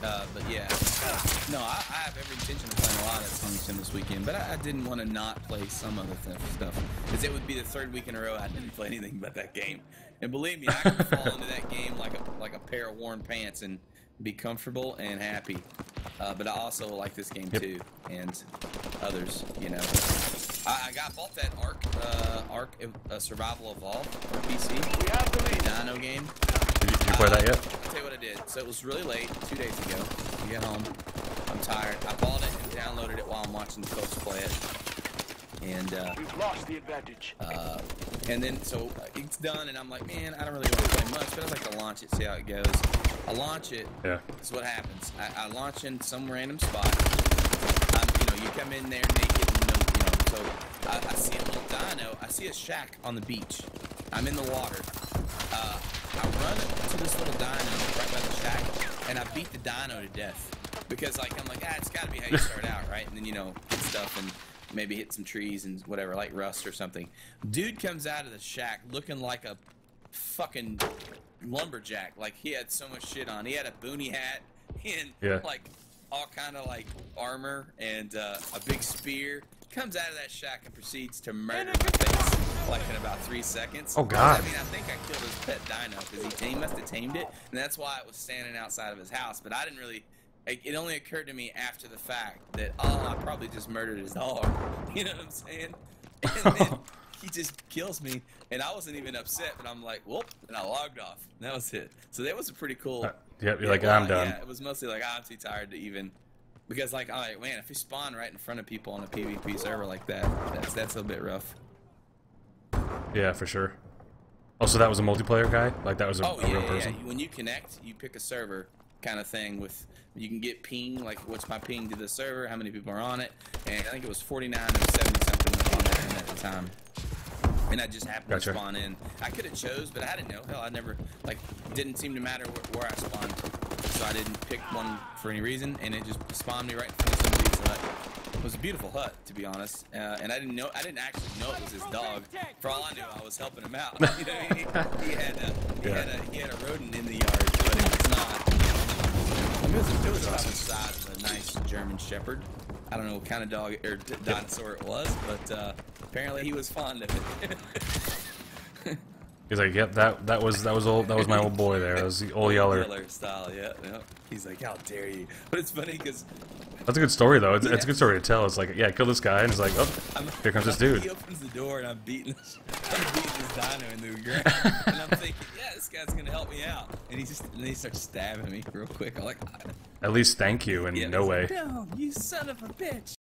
But yeah, no, I have every intention of playing a lot of Sonic Sim this weekend, but I didn't want to not play some other stuff, because it would be the third week in a row I didn't play anything but that game. And believe me, I can fall into that game like a pair of worn pants and be comfortable and happy. But I also like this game too, and others, you know. I bought that ARK Survival Evolved for PC, Dino game. Did you play that yet? I'll tell you what I did. So it was really late, 2 days ago. I get home, I'm tired. I bought it and downloaded it while I'm watching the folks play it. And we've lost the advantage. And then so it's done, and I'm like, man, I don't really want to play much, but I'd like to launch it, see how it goes. I launch it. Yeah. This is what happens. I launch in some random spot. You know, you come in there naked, and so I see a little dino. I see a shack on the beach. I'm in the water. I run to this little dino right by the shack, and I beat the dino to death. Because like I'm like, it's got to be how you start out, right? And then hit stuff and maybe hit some trees and whatever, like rust or something. Dude comes out of the shack looking like a fucking lumberjack. Like he had so much shit on. He had a boonie hat and like all kind of like armor and a big spear. Comes out of that shack and proceeds to murder my face like in about 3 seconds. Oh god! I mean, I think I killed his pet dino because he must have tamed it, and that's why it was standing outside of his house. But I didn't really. It only occurred to me after the fact that I probably just murdered his dog. You know what I'm saying? And then he just kills me, and I wasn't even upset. But I'm like, whoop, and I logged off. And that was it. So that was a pretty cool. Yep, you're like, I'm done. Yeah, it was mostly like I'm too tired to even. Because like, I'm like, man, if you spawn right in front of people on a PvP server like that, that's a bit rough. Yeah, for sure. Also, that was a multiplayer guy? Like that was a real person? Yeah. When you connect, you pick a server kind of thing with, you can get ping, like what's my ping to the server, how many people are on it, and I think it was 49 or 70 something on that at the time. And I just happened to spawn in. I could have chose, but I didn't know. Hell, I never, like, didn't seem to matter where I spawned. So I didn't pick one for any reason, and it just spawned me right in front of somebody's hut. It was a beautiful hut, to be honest. And I didn't actually know it was his dog. For all I knew, I was helping him out. You know what I mean? He had a rodent in the yard, but it was not. It was about the size of a nice German Shepherd. I don't know what kind of dog or dinosaur it was, but apparently he was fond of it. He's like, yep, that was my old boy there. That was the old Yeller. Yeller style, yeah. He's like, how dare you? But it's funny because that's a good story though. It's a good story to tell. It's like, yeah, kill this guy, and it's like, oh, here comes this dude. He opens the door, and I'm beating this dino into the ground, and I'm thinking, yeah, this guy's gonna help me out, and he starts stabbing me real quick. I'm like, at least thank you, and no way. No, you son of a bitch.